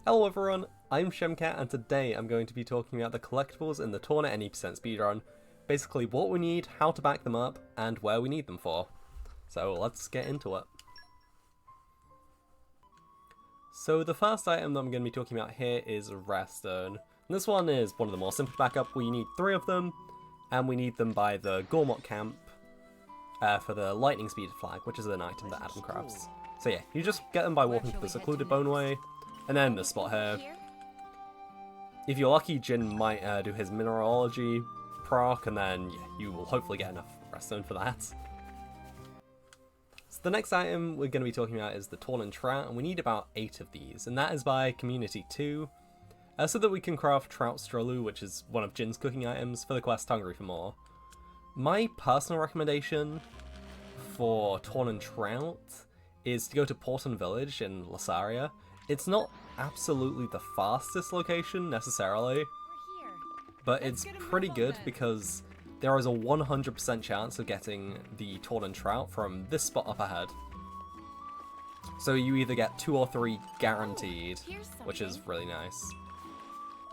Hello everyone, I'm Shemcat and today I'm going to be talking about the collectibles in the Torna Any Speedrun. Basically what we need, how to back them up, and where we need them for. So let's get into it. So the first item that I'm going to be talking about here is Rarestone. This one is one of the more simple backup. We need 3 of them, and we need them by the Gormott camp for the lightning speed flag, which is an item that Adam crafts. So yeah, you just get them by walking to the secluded boneway, and then the spot here. If you're lucky, Jin might do his mineralogy proc, and then yeah, you will hopefully get enough Rarestone for that. So the next item we're going to be talking about is the Tornan Trout, and we need about 8 of these, and that is by Community 2, so that we can craft Trout Strolu, which is one of Jin's cooking items for the quest Hungry for More. My personal recommendation for Tornan Trout is to go to Porton Village in Lasaria. It's not absolutely the fastest location necessarily, but it's pretty good because there is a 100% chance of getting the Tornan Trout from this spot up ahead. So you either get 2 or 3 guaranteed, which is really nice.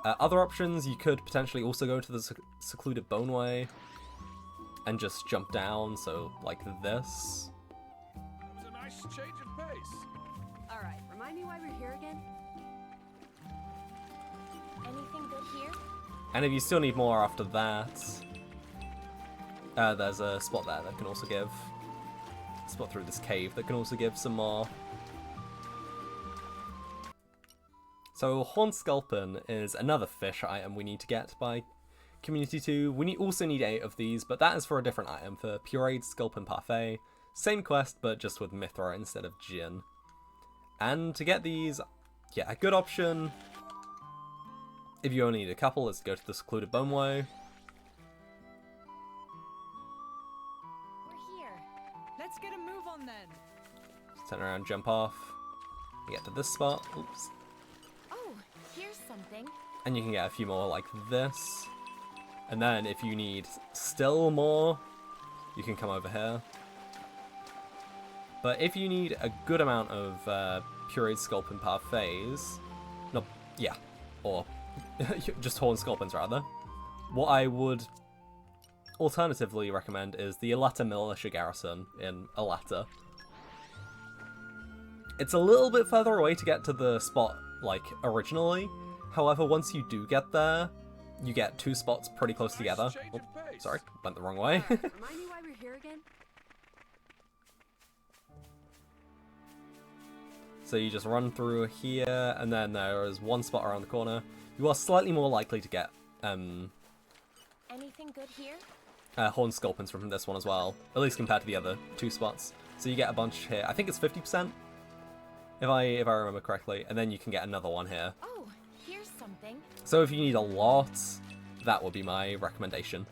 Other options, you could potentially also go to the secluded boneway and just jump down, so like this. That was a nice change of pace. Alright, remind me why we're here again? Anything good here? And if you still need more after that, there's a spot there that can also give, a spot through this cave that can also give some more. So Horn Sculpin is another fish item we need to get by Community 2. We also need 8 of these, but that is for a different item, for Pureed Sculpin Parfait. Same quest, but just with Mithra instead of Jin. And to get these, yeah, a good option, if you only need a couple, is to go to the secluded boneway. We're here. Let's get a move on then. Just turn around, jump off, you get to this spot, oops. Oh, here's something. And you can get a few more like this. And then if you need still more, you can come over here. But if you need a good amount of Pureed Sculpin Parfaits, no, yeah, or just Horn Sculpins rather, what I would alternatively recommend is the Aletta Militia Garrison in Aletta. It's a little bit further away to get to the spot, like, originally. However, once you do get there, you get 2 spots pretty close together. Oh, sorry, went the wrong way. Remind me why we're here again? So you just run through here, and then there is 1 spot around the corner. You are slightly more likely to get Anything good here? Horn Sculpins from this one as well, at least compared to the other 2 spots. So you get a bunch here. I think it's 50%, if I remember correctly, and then you can get another one here. Oh, here's something. So if you need a lot, that would be my recommendation.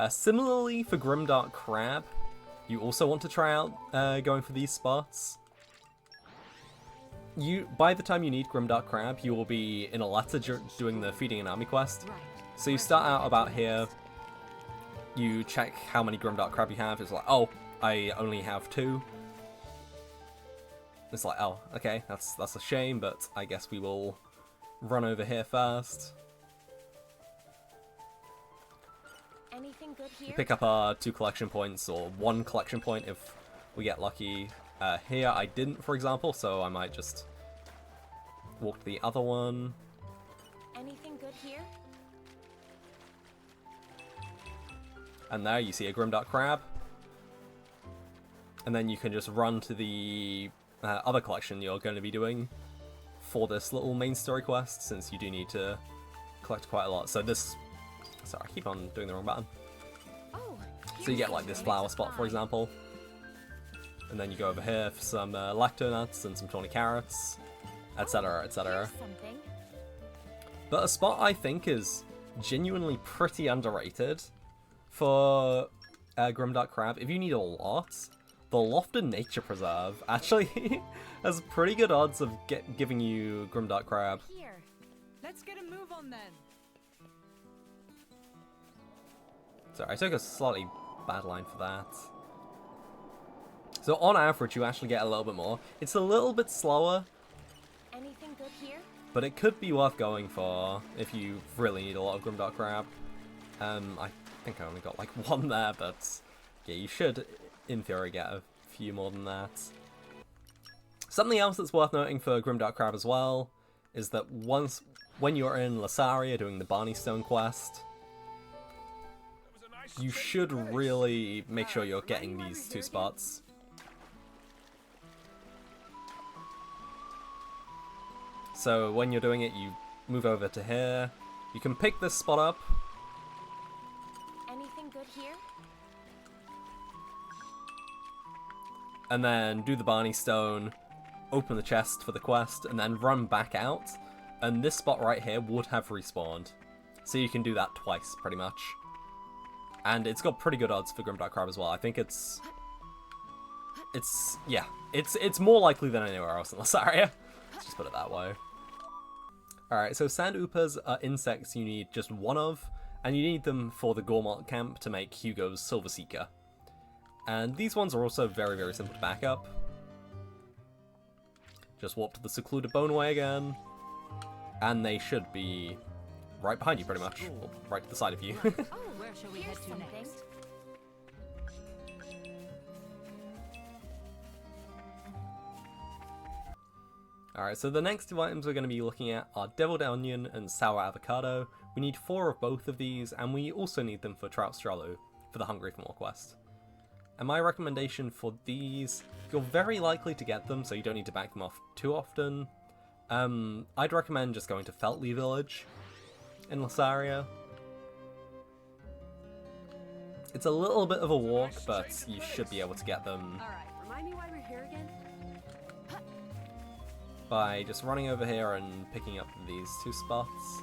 Similarly for Grimdark Crab, you also want to try out going for these spots. By the time you need Grimdark Crab, you will be in Aletta doing the Feeding an Army quest. Right. So you start out about here, you check how many Grimdark Crab you have, it's like, oh, I only have 2. It's like, oh, okay, that's a shame, but I guess we will run over here first. Anything good here? We pick up our 2 collection points, or 1 collection point if we get lucky. Here I didn't, for example, so I might just walk to the other one. Anything good here? And there you see a Grimdark Crab. And then you can just run to the other collection you're going to be doing for this little main story quest, since you do need to collect quite a lot. So this... Sorry, I keep on doing the wrong button. Oh, So you get like this flower spot, for example. And then you go over here for some Lactonuts and some tawny carrots, etc, etc. Something. But a spot I think is genuinely pretty underrated for Grimdark Crab, if you need a lot, the Lofton Nature Preserve actually has pretty good odds of giving you Grimdark Crab. Here. Let's get a move on then. Sorry, I took a slightly bad line for that. So on average, you actually get a little bit more. It's a little bit slower, here? but it could be worth going for if you really need a lot of Grimdark Crab. I think I only got like one there, but yeah, you should, in theory, get a few more than that. Something else that's worth noting for Grimdark Crab as well is that when you're in Lasaria doing the Rarestone quest, you should really make sure you're getting these two spots. So when you're doing it, you move over to here. You can pick this spot up. Anything good here? And then do the Rarestone, open the chest for the quest, and then run back out. And this spot right here would have respawned. So you can do that twice, pretty much. And it's got pretty good odds for Grimdark Crab as well. I think it's more likely than anywhere else in this area. Let's just put it that way. Alright, so Sand Oopas are insects you need just one of, and you need them for the Gormott camp to make Hugo's Silver Seeker. And these ones are also very, very simple to back up. Just walk to the secluded Boneway again, and they should be right behind you pretty much, or right to the side of you. Oh, where shall we head to next? Alright, so the next two items we're going to be looking at are Deviled Onion and Sour Avocado. We need 4 of both of these, and we also need them for Trout Stralu for the Hungry for More quest. And my recommendation for these, you're very likely to get them, so you don't need to back them off too often. I'd recommend just going to Feltley Village in Lasaria. It's a little bit of a walk, but you should be able to get them Alright, remind me why we're here again? by just running over here and picking up these two spots.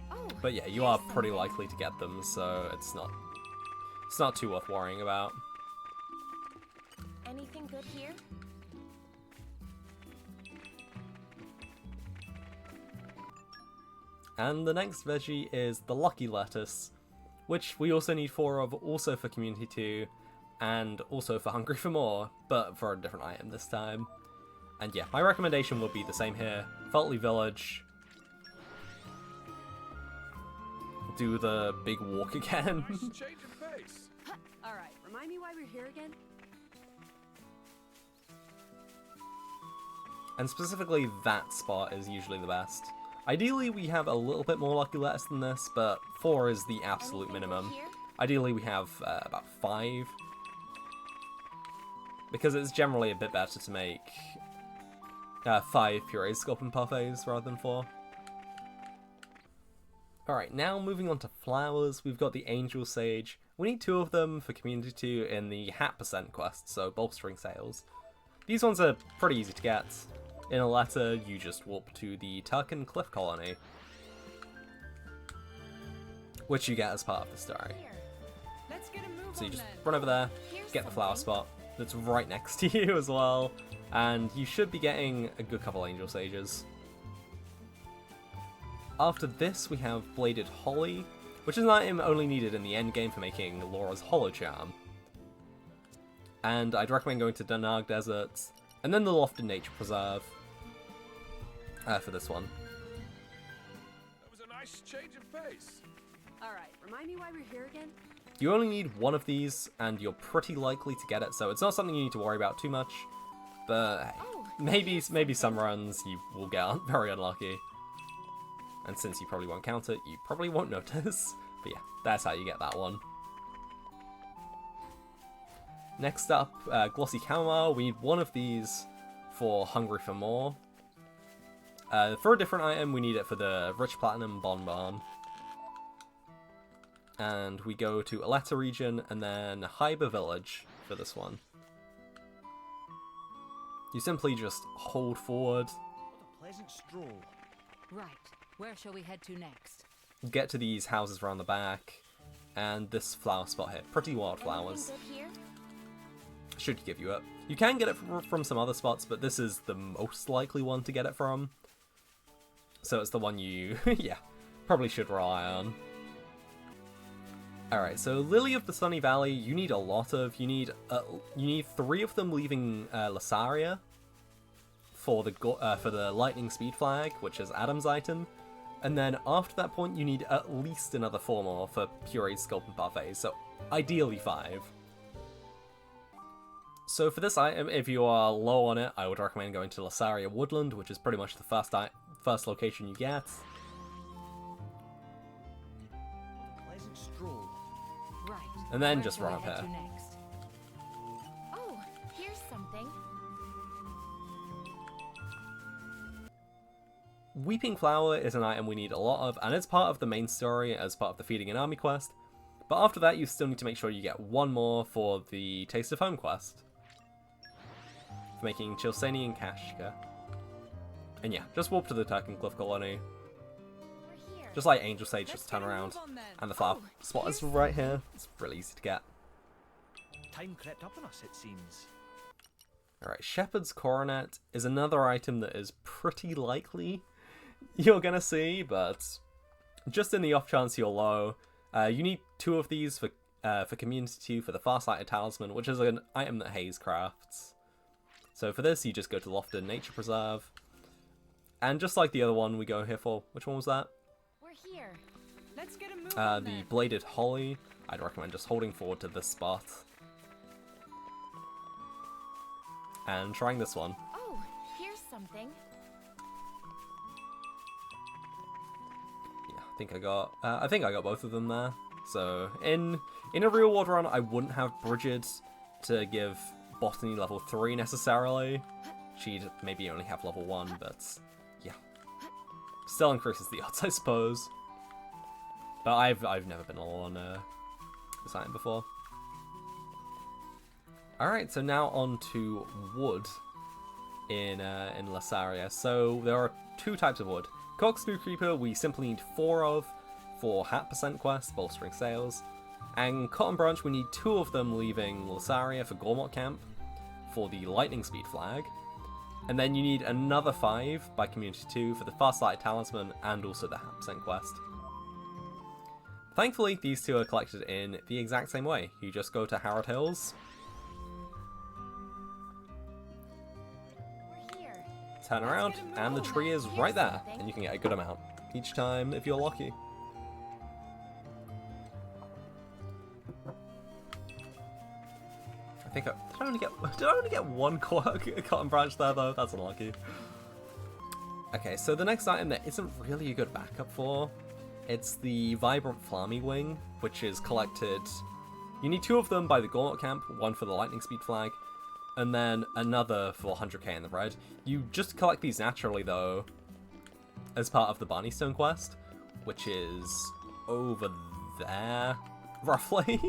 Oh, But yeah, you are pretty likely to get them, so it's not too worth worrying about. anything good here? And the next veggie is the Lucky Lettuce, which we also need 4 of, also for Community 2, and also for Hungry for More, but for a different item this time. And yeah, my recommendation would be the same here. Feltley Village. Do the big walk again. Nice change of pace. Alright, remind me why we're here again? And specifically that spot is usually the best. Ideally we have a little bit more Lucky Lettuce than this, but 4 is the absolute Anything good minimum. here? Ideally we have about 5. Because it's generally a bit better to make 5 pureed Sculpin parfaits rather than 4. Alright, now moving on to flowers, we've got the Angel Sage. We need 2 of them for Community 2 in the Hat Percent quest, so bolstering sales. These ones are pretty easy to get. In a letter, you just warp to the Turkin Cliff Colony, which you get as part of the story. Here. Let's get a move So you on just then. run over there, Here's get the flower something. spot that's right next to you as well, and you should be getting a good couple Angel Sages. After this, we have Bladed Holly, which is an item only needed in the endgame for making Laura's Hollow Charm. And I'd recommend going to Danag Desert, and then the Lofted Nature Preserve for this one. That was a nice change of pace. Alright, remind me why we're here again? You only need 1 of these, and you're pretty likely to get it, so it's not something you need to worry about too much. But hey, Oh, maybe some runs you will get very unlucky. And since you probably won't count it, you probably won't notice. But yeah, that's how you get that one. Next up, Glossy Chamomile. We need 1 of these for Hungry for More. For a different item, we need it for the Rich Platinum Bonbon. And we go to Aletta region and then Hyber Village for this one. You simply just hold forward, What a pleasant stroll. Right. Where shall we head to next? get to these houses around the back, and this flower spot here. Pretty wildflowers. Anything good here? Should give you it. You can get it from some other spots, but this is the most likely one to get it from. So it's the one you, yeah, probably should rely on. Alright, so Lily of the Sunny Valley, you need a lot of. You need 3 of them leaving Lasaria for the Lightning Speed Flag, which is Adam's item. And then after that point, you need at least another 4 more for Puree's Sculpin Parfait, so ideally 5. So for this item, if you are low on it, I would recommend going to Lasaria Woodland, which is pretty much the first location you get. Pleasant stroll. Right. And then Where just shall run we up head here. to next? Oh, here's something. Weeping Flower is an item we need a lot of, and it's part of the main story as part of the Feeding an Army quest. But after that, you still need to make sure you get 1 more for the Taste of Home quest. For making Chilsani and Kashka. And yeah, just warp to the Turkenglyph colony. We're here. Just like Angel Sage, Let's just turn get a around. move on then. And the flower spot is right here. It's really easy to get. Time crept up on us, it seems. Alright, Shephard's Coronet is another item that is pretty likely you're gonna see, but just in the off chance you're low, you need 2 of these for Community 2 for the Farsighted Talisman, which is an item that Hayes crafts. So for this, you just go to Lofton Nature Preserve. And just like the other one we go here for, which one was that? We're here. Let's get a move on The then. Bladed Holly. I'd recommend just holding forward to this spot. And trying this one. Oh, here's something. Yeah, I think I got both of them there. So in a real world run, I wouldn't have Bridget to give Botany level 3 necessarily. She'd maybe only have level 1, but yeah, still increases the odds, I suppose. But I've never been low on this item before. All right, so now on to wood in Lasaria. So there are 2 types of wood. Corkscrew Creeper we simply need 4 of for Hat Percent quest, bolstering sales. And Cotton Branch we need 2 of them leaving Lasaria for Gormott Camp for the Lightning Speed Flag. And then you need another 5 by Community 2 for the Farsighted Talisman and also the Hat Percent quest. Thankfully, these 2 are collected in the exact same way. You just go to Harrod Hills, We're here. turn around, and the tree is right there, and you can get a good amount each time if you're lucky. I think did I only get 1 cotton branch there though? That's unlucky. Okay, so the next item that isn't really a good backup for, it's the Vibrant Flamii Wing, which is collected. You need 2 of them by the Gormott Camp, 1 for the Lightning Speed Flag, and then another for 100k in the red. You just collect these naturally though, as part of the Barney Stone quest, which is over there, roughly.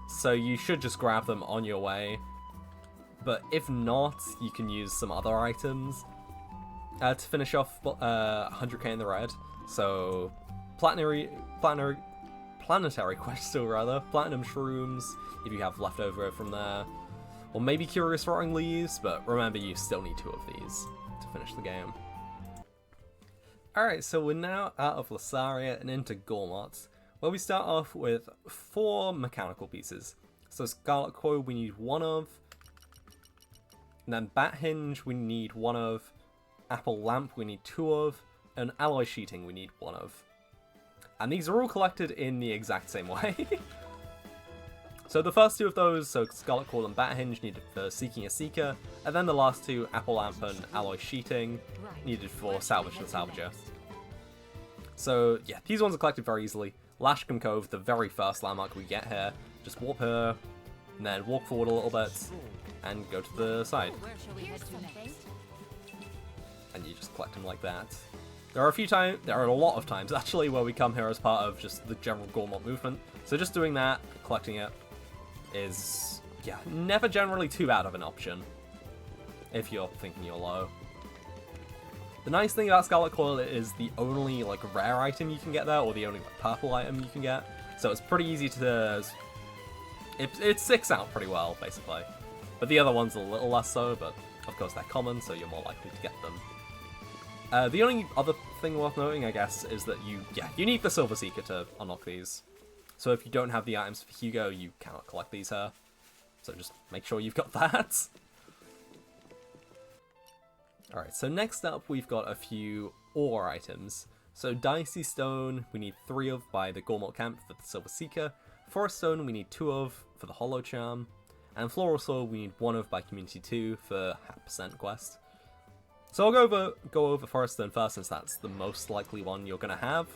So you should just grab them on your way. But if not, you can use some other items to finish off 100k in the red. So planetary quests, rather. Platinum Shrooms, if you have leftover from there. Or maybe Curious Rotting Leaves, but remember you still need 2 of these to finish the game. Alright, so we're now out of Lasaria and into Gormott, where we start off with 4 mechanical pieces. So Scarlet Coil we need 1 of, and then Bat Hinge we need 1 of, Apple Lamp we need 2 of, and Alloy Sheeting we need 1 of. And these are all collected in the exact same way. So the first 2 of those, so Scarlet Coil and Bat Hinge, needed for Seeking a Seeker, and then the last 2, Apple Lamp and Alloy Sheeting, needed for Salvage the Salvager. So yeah, these ones are collected very easily. Lashcombe Cove, the very first landmark we get here, just warp here, and then walk forward a little bit, and go to the side. Where shall we head Here's to something. next? And you just collect them like that. There are a lot of times actually where we come here as part of just the general Gormott movement. So just doing that, collecting it, is yeah, never generally too bad of an option if you're thinking you're low. The nice thing about Scarlet Coil is the only like rare item you can get there, or the only like, purple item you can get. So it's pretty easy to it sticks out pretty well basically. But the other ones are a little less so, but of course they're common, so you're more likely to get them. The only other thing worth noting, I guess, is that you need the Silver Seeker to unlock these. So if you don't have the items for Hugo, you cannot collect these here. So just make sure you've got that. Alright, so next up we've got a few ore items. So Dicey Stone we need 3 of by the Gormott Camp for the Silver Seeker. Forest Stone we need 2 of for the Hollow Charm. And Floral Soil we need 1 of by Community 2 for 0.5% quest. So I'll go over Forest Stone first, since that's the most likely one you're going to have.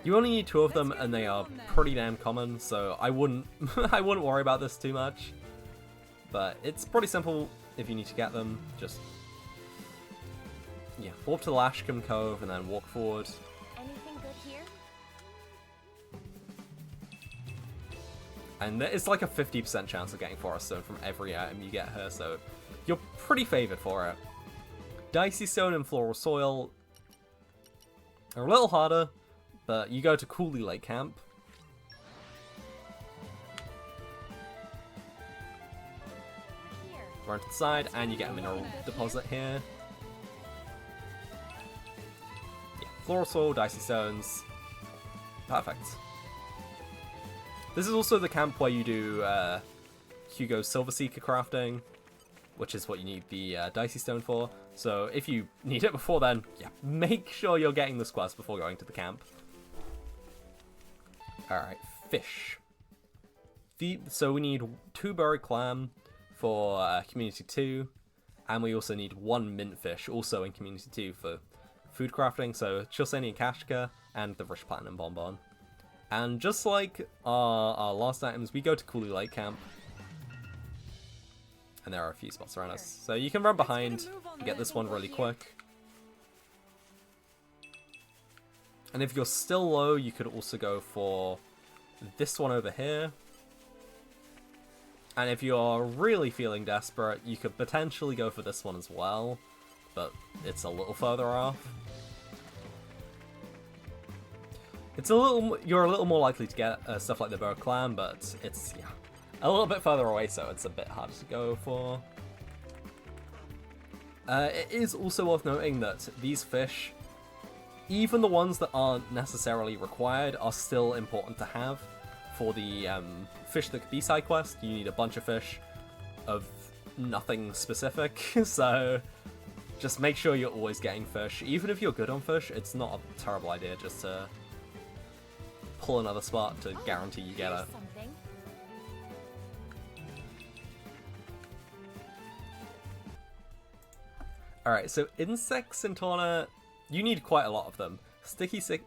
You only need 2 of them, and they are pretty damn common, so I wouldn't I wouldn't worry about this too much. But it's pretty simple if you need to get them. Just walk to the Lashcombe Cove and then walk forward. Anything good here? And it's like a 50% chance of getting Forest Stone from every item you get here, so you're pretty favoured for it. Dicey Stone and Floral Soil are a little harder, but you go to Cooley Lake Camp. Here. Run to the side, and you get a mineral deposit here. Yeah, Floral Soil, Dicey Stones. Perfect. This is also the camp where you do Hugo's Silver Seeker crafting, which is what you need the Dicey Stone for. So if you need it before then, make sure you're getting this quest before going to the camp. Alright, fish. So we need 2 Burred Clam for Community 2, and we also need 1 Mint Fish, also in Community 2 for food crafting, so Chilsanian Kashka and the Rich Platinum Bonbon. And just like our last items, we go to Cooley Lake Camp. And there are a few spots around us. So you can run behind and get this one really quick. And if you're still low, you could also go for this one over here. And if you're really feeling desperate, you could potentially go for this one as well. But it's a little further off. You're a little more likely to get stuff like the Burred Clam, but it's a little bit further away, so it's a bit harder to go for. It is also worth noting that these fish, even the ones that aren't necessarily required, are still important to have. For the fish that could be side quest, you need a bunch of fish of nothing specific, so just make sure you're always getting fish. Even if you're good on fish, it's not a terrible idea just to pull another spot to guarantee you get it. Something. Alright, so insects in Torna, you need quite a lot of them. Sticky stick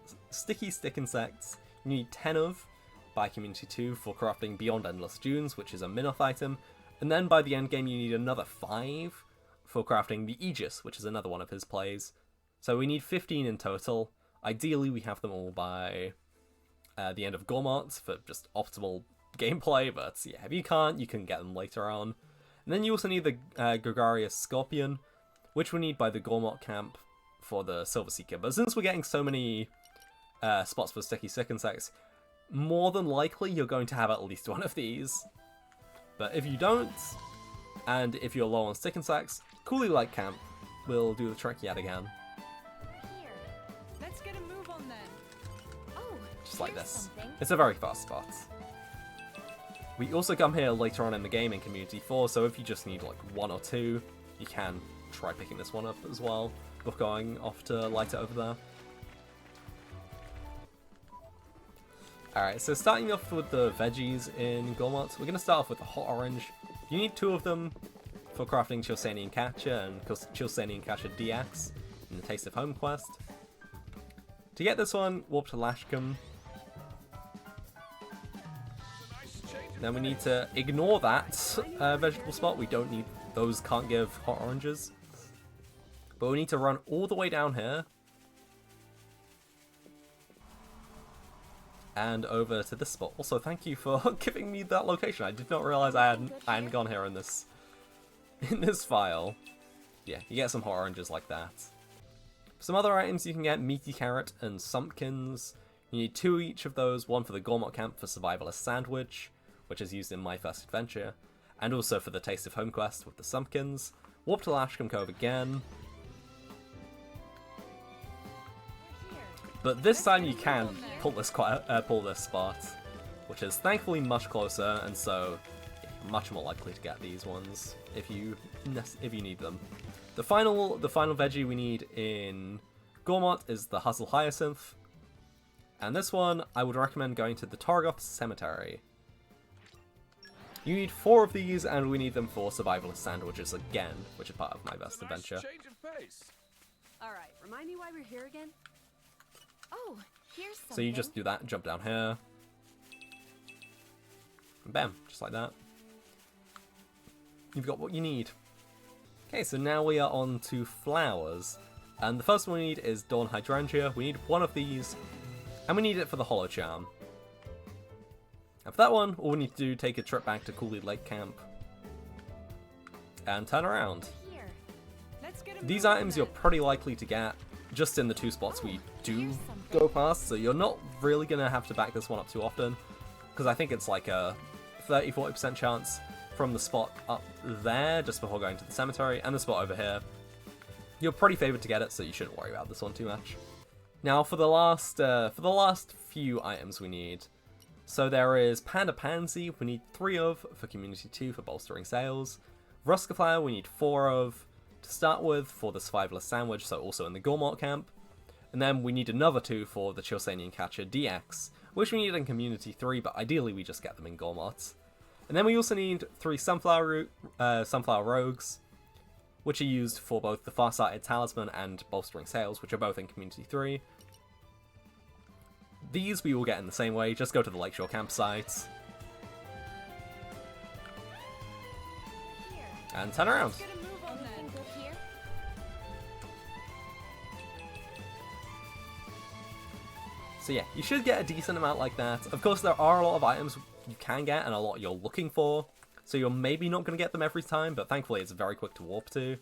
insects, you need 10 of by Community 2 for crafting Beyond Endless Dunes, which is a Minoth item. And then by the end game you need another 5 for crafting the Aegis, which is another one of his plays. So we need 15 in total. Ideally we have them all by the end of Gormott for just optimal gameplay, but if you can't, you can get them later on. And then you also need the Gregarious Sculpin, which we need by the Gormott Camp for the Silver Seeker. But since we're getting so many spots for sticky stick insects, more than likely you're going to have at least one of these. But if you don't, and if you're low on stick insects, Cooley Lake Camp will do the trick yet again. Here. Let's get a move on then. Oh, Just like here's this. something. It's a very fast spot. We also come here later on in the game in Community 4, so if you just need like 1 or 2, you can try picking this one up as well, before going off to light it over there. Alright, so starting off with the veggies in Gormott, we're going to start off with the hot orange. You need 2 of them for crafting Chilsanian Catcher and Chilsanian Catcher DX in the Taste of Home quest. To get this one, warp to Lashcombe. Then we need to ignore that vegetable spot. We don't need those, can't give hot oranges. But we need to run all the way down here. And over to this spot. Also, thank you for giving me that location. I did not realize I hadn't gone here in this file. Yeah, you get some hot oranges like that. For some other items, you can get Meaty Carrot and Sumpkins. You need 2 each of those, one for the Gormott Camp for Survivalist Sandwich, which is used in My First Adventure, and also for the Taste of Home quest with the Sumpkins. Warp to Lashcombe Cove again. But this time you can pull this spot, which is thankfully much closer, and so yeah, much more likely to get these ones if you need them. The final veggie we need in Gormott is the Hustle Hyacinth, and this one I would recommend going to the Torgoth Cemetery. You need 4 of these, and we need them for survivalist sandwiches again, which are part of my best adventure. Change of pace. All right, remind me why we're here again. Oh, here's something. So you just do that, jump down here, and bam, just like that. You've got what you need. Okay, so now we are on to flowers, and the first one we need is Dawn Hydrangea. We need 1 of these, and we need it for the Hollow Charm. And for that one, all we need to do, take a trip back to Cooley Lake Camp, and turn around. Here. Let's get a These move on items you're then. pretty likely to get just in the 2 spots we do here's something. go past, so you're not really going to have to back this one up too often, because I think it's like a 30-40% chance from the spot up there just before going to the cemetery, and the spot over here. You're pretty favored to get it, so you shouldn't worry about this one too much. Now for the last few items we need. So there is Panda Pansy, we need 3 of for Community 2 for bolstering sales. Ruska Flower we need 4 of to start with for the Survivalist Sandwich, so also in the Gormott camp. And then we need another 2 for the Chilsanian Catcher DX, which we need in Community 3, but ideally we just get them in Gormott. And then we also need 3 Sunflower Rogues, which are used for both the Farsighted Talisman and Bolstering Sales, which are both in Community 3. These we will get in the same way, just go to the Lakeshore campsite Here. and turn around. Let's get a move on Anything then. good here? So yeah, you should get a decent amount like that. Of course, there are a lot of items you can get and a lot you're looking for, so you're maybe not going to get them every time, but thankfully it's very quick to warp to.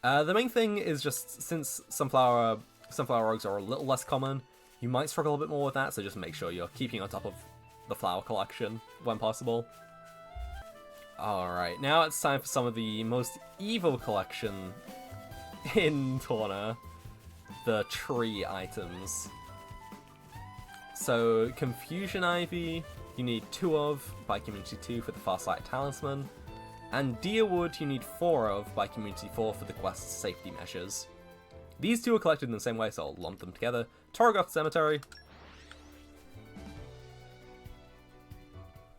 The main thing is just, since Sunflower Rogues are a little less common, you might struggle a bit more with that, so just make sure you're keeping on top of the flower collection when possible. Alright, now it's time for some of the most evil collection in Torna, the tree items. So, Confusion Ivy, you need 2 of by Community 2 for the Farsight Talisman, and Deerwood you need 4 of by Community 4 for the quest's safety measures. These 2 are collected in the same way, so I'll lump them together. Torgoth Cemetery.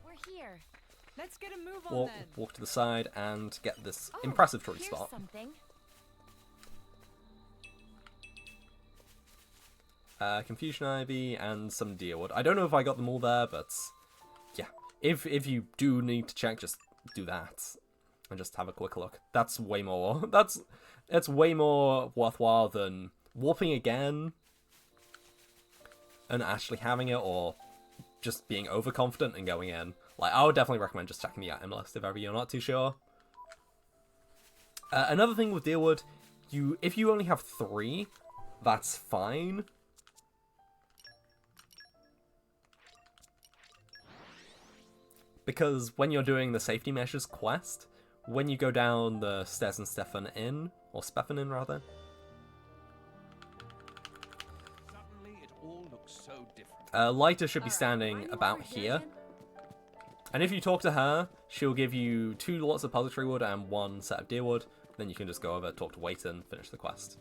We're here. Let's get a move on then. Walk to the side and get this Oh, impressive tree here's spot. something. Confusion Ivy and some Deerwood. I don't know if I got them all there, but yeah. If you do need to check, just do that and just have a quick look. That's way more. It's way more worthwhile than warping again and actually having it, or just being overconfident and going in. Like, I would definitely recommend just checking the item list if ever you're not too sure. Another thing with Deerwood, if you only have 3, that's fine. Because when you're doing the safety measures quest, when you go down the stairs in Stefan Inn, or Speffen Inn rather, Suddenly, it all looks so different. Lyta should be All right, standing remind me why about we're here. again? And if you talk to her, she'll give you 2 lots of Puzzletree wood and 1 set of Deerwood. Then you can just go over, talk to Wayton, finish the quest.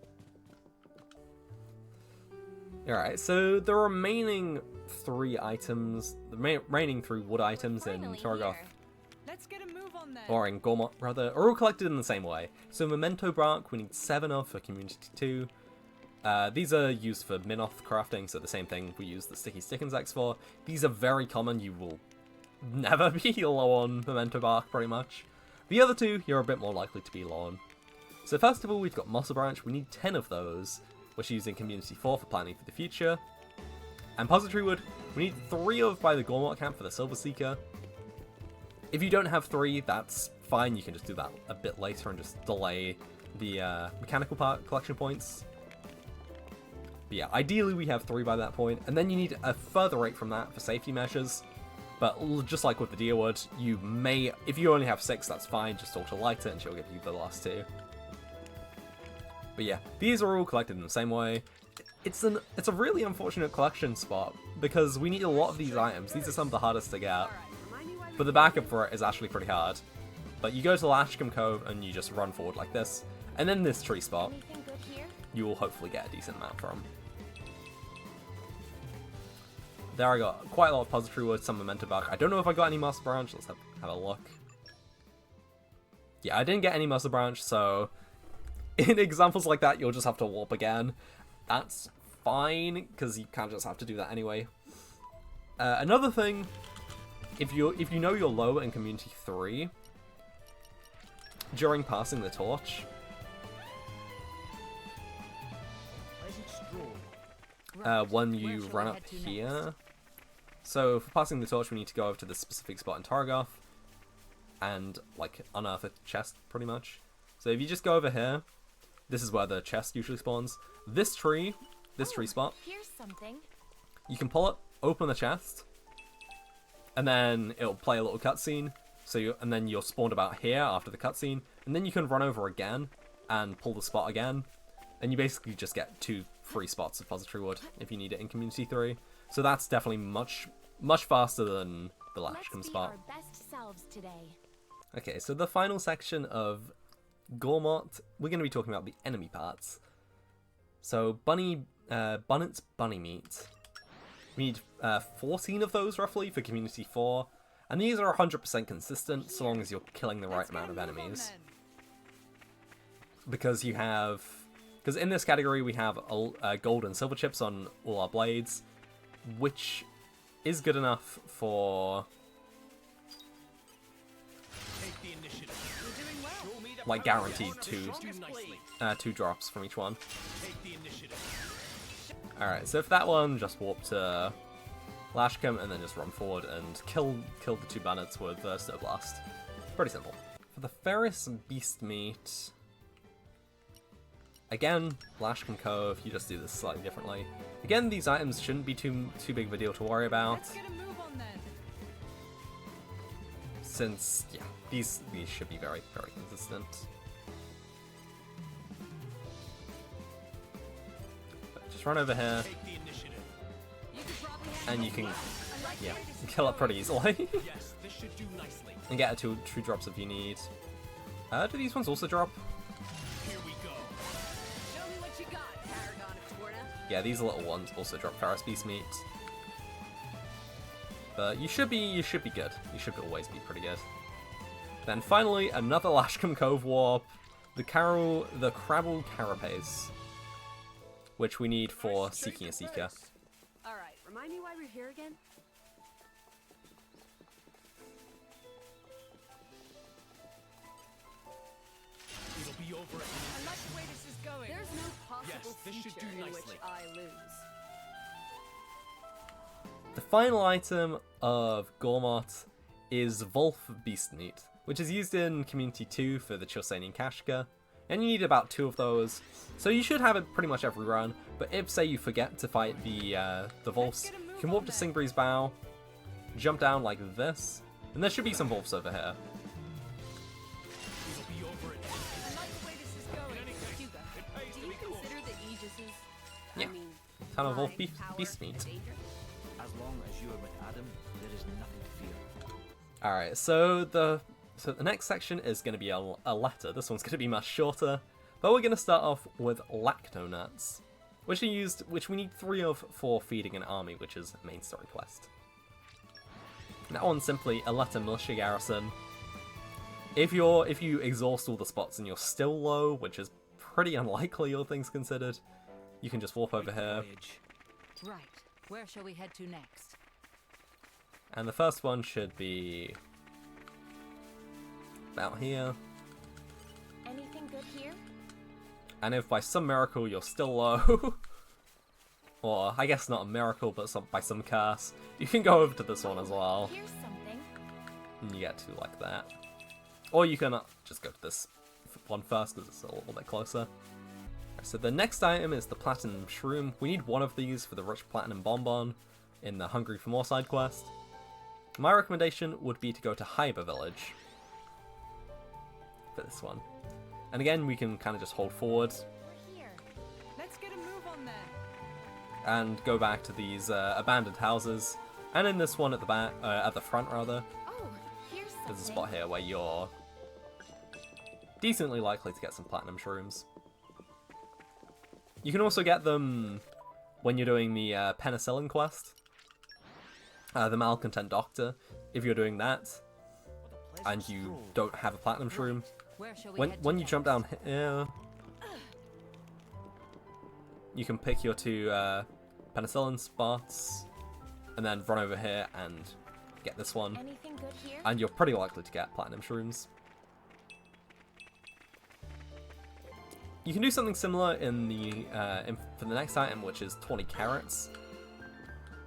Alright, so the remaining 3 items, the remaining 3 wood items in Finally Torgoth, here. Let's get a move on then. or in Gormott rather, are all collected in the same way. So Memento Bark, we need 7 of for Community 2. These are used for Minoth crafting, so the same thing we use the Sticky Stick Insects for. These are very common, you will never be low on Memento Bark, pretty much. The other 2, you're a bit more likely to be low on. So first of all, we've got Mossel Branch, we need 10 of those, which are used in Community 4 for planning for the future. And Puzzletree Wood, we need 3 of by the Gormott camp for the Silver Seeker. If you don't have 3, that's fine, you can just do that a bit later and just delay the mechanical part collection points. But yeah, ideally we have 3 by that point, and then you need a further 8 from that for safety measures. But just like with the Deerwood, you may, if you only have 6, that's fine, just talk to Lyta and she'll give you the last 2. But yeah, these are all collected in the same way. it's a really unfortunate collection spot because we need a lot of these items. These are some of the hardest to get, Remind me why but the backup for it is actually pretty hard. But you go to Lashcombe Cove and you just run forward like this, and then this tree spot Anything good here? you will hopefully get a decent amount from. There I got quite a lot of Puzzletree wood, some Memento bark. I don't know if I got any Master Branch. Let's have a look. Yeah, I didn't get any Master Branch, so in examples like that, you'll just have to warp again. That's fine, because you can't just have to do that anyway. Another thing, if you know you're low in Community 3, during passing the torch, Pleasant stroll. when you run up here, so for passing the torch we need to go over to this specific spot in Targoth and like unearth a chest pretty much. So if you just go over here, this is where the chest usually spawns. This tree spot, Here's something. you can pull it, open the chest, and then it'll play a little cutscene. And then you're spawned about here after the cutscene, and then you can run over again and pull the spot again, and you basically just get 2 free spots of Puzzletree wood if you need it in Community 3. So that's definitely much faster than the Lashcombe Let's be spot. our best selves today. Okay, so the final section of Gormott, we're going to be talking about the enemy parts. So Bunnit Bunnymeat. We need 14 of those roughly for Community 4. And these are 100% consistent so long as you're killing the right amount of enemies. Because in this category we have gold and silver chips on all our blades, which is good enough for Take the initiative. You're doing well. Show me the like power. guaranteed two drops from each one. Take the initiative. Alright, so for that one, just warp to Lashcombe and then just run forward and kill the 2 Bunnits with Snow Blast. Pretty simple. For the Feris Beastmeat, again, Lashcombe Cove, you just do this slightly differently. Again, these items shouldn't be too big of a deal to worry about, Let's get a move on then. since yeah, these should be very consistent. But just run over here, Take the initiative. You could probably have and you can yeah. kill it pretty easily. Yes, this should do nicely. And get 2 drops if you need. Do these ones also drop? Here we go. Show me what you got, Paragon of Torna. Yeah, these little ones also drop Feris Beastmeat. But you should be good. You should always be pretty good. Then finally, another Lashcombe Cove warp, the Krabble Carapace, which we need for Nice Seeking a change of Seeker. pace. Alright, remind me why we're here again? It'll be over at I like the way this is going. There's no possible Yes, this should future do in which nicely. I lose. The final item of Gormott is Volff Beastmeat, which is used in Community 2 for the Chilsanian Kashka, and you need about 2 of those. So you should have it pretty much every run, but if, say, you forget to fight the Volfs, you can warp to Singbree's Bow, jump down like this, and there should be some Volfs over here. It'll be over at I like the way this is going. Hugo. It pays Do to you be cool. consider the Aegis's, Yeah. I mean, Kind of Volff flying power Beastmeat. a danger? As long as you are with Adam, there is nothing to fear. Alright, so the next section is going to be a letter. This one's going to be much shorter, but we're going to start off with Lactonuts, which we need 3 of for feeding an army, which is a main story quest. That one's simply a letter militia garrison. If you exhaust all the spots and you're still low, which is pretty unlikely all things considered, you can just warp over here. Voyage. Right. Where shall we head to next? And the first one should be about here. Anything good here? And if by some miracle you're still low, or I guess not a miracle, but by some curse, you can go over to this one as well. Here's something. And you get 2 like that. Or you can just go to this one first because it's a little bit closer. So the next item is the Platinum Shroom. We need 1 of these for the Rich Platinum Bonbon in the Hungry for More side quest. My recommendation would be to go to Hyber Village for this one. And again, we can kind of just hold forward. We're here. Let's get a move on then. and go back to these abandoned houses. And in this one at the back, at the front rather, Oh, here's something. there's a spot here where you're decently likely to get some platinum shrooms. You can also get them when you're doing the penicillin quest, the malcontent doctor. If you're doing that and you don't have a platinum shroom, Where shall we when head to you next? jump down here, you can pick your two penicillin spots and then run over here and get this one, Anything good here? and you're pretty likely to get platinum shrooms. You can do something similar in the for the next item, which is 20 carrots.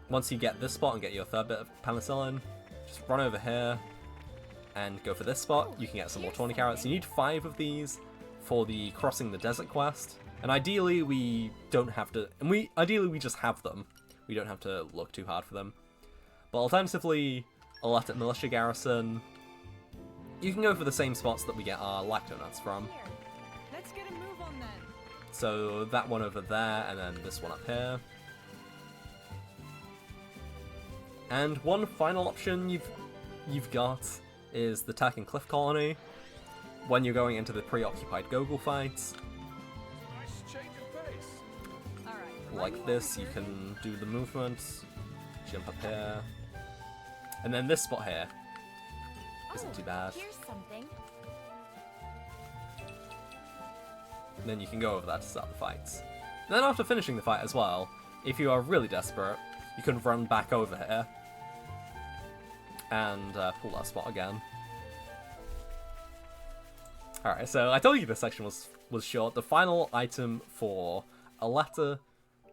Once you get this spot and get your third bit of penicillin, just run over here and go for this spot. You can get some more 20 carrots. You need 5 of these for the crossing the desert quest, and ideally we don't have to. And ideally we just have them. We don't have to look too hard for them. But alternatively, a Latin militia garrison. You can go for the same spots that we get our lactonuts from. Here. Let's get a move on then. So that one over there, and then this one up here. And one final option you've got is the Turkin Cliff Colony. When you're going into the preoccupied Gogol fights, Nice change of pace. All right. like this, you can do the movement, jump up here, and then this spot here isn't too bad. Here's something. And then you can go over there to start the fights. And then after finishing the fight as well, if you are really desperate, you can run back over here and pull that spot again. Alright, so I told you this section was short. The final item for Aletta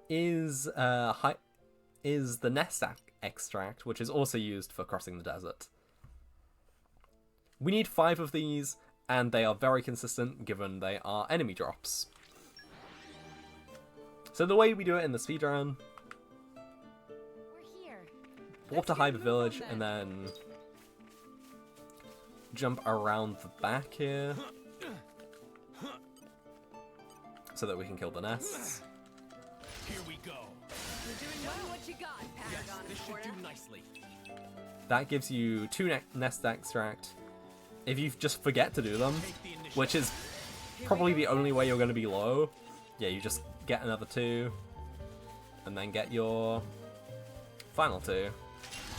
is the nest extract, which is also used for crossing the desert. We need 5 of these, and they are very consistent given they are enemy drops. So the way we do it in the speedrun, We're here. walk to Let's get a Hyper move Village on and then. then jump around the back here so that we can kill the nests. Here we go. You're doing well. What you got, Paragon This and should do Torna? nicely. That gives you 2 nest extract. If you just forget to do them, Take the initiative. which is probably the only way you're going to be low, yeah, you just get another 2 and then get your final 2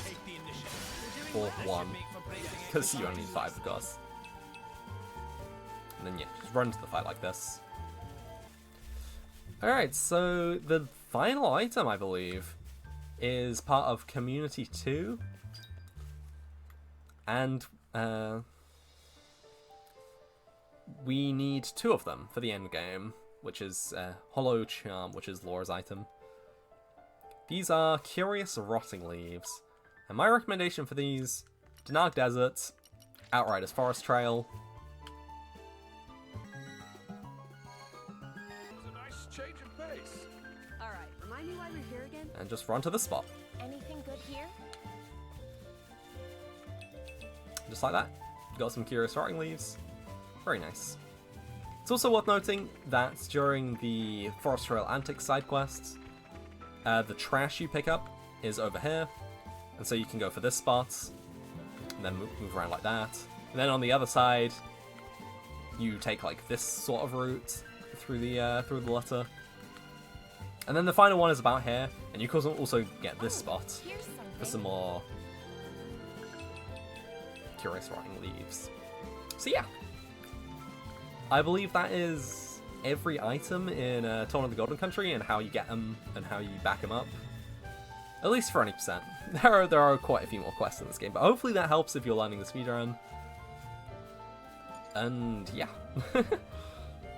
Take the initiative. or 1. Make for praising Because you only need 5, of course. And then, yeah, just run to the fight like this. Alright, so the final item, I believe, is part of Community 2. And, we need 2 of them for the end game, which is Hollow Charm, which is Laura's item. These are Curious Rotting Leaves. And my recommendation for these: Denark Desert, Outriders Forest Trail. It was a nice change of pace. All right. Remind me why we're here again. And just run to the spot. Anything good here? Just like that. Got some Curious Rotting Leaves. Very nice. It's also worth noting that during the Forest Trail Antics side quests, the trash you pick up is over here. And so you can go for this spot, and then move around like that. And then on the other side, you take like this sort of route through the letter. And then the final one is about here, and you can also get this spot Here's for something. some more Curious Rotting Leaves. So yeah, I believe that is every item in Torna of the Golden Country and how you get them and how you back them up. At least for 20%. There are quite a few more quests in this game, but hopefully that helps if you're learning the speedrun. And yeah,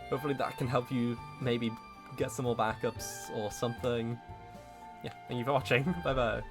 hopefully that can help you maybe get some more backups or something. Yeah, thank you for watching. Bye bye.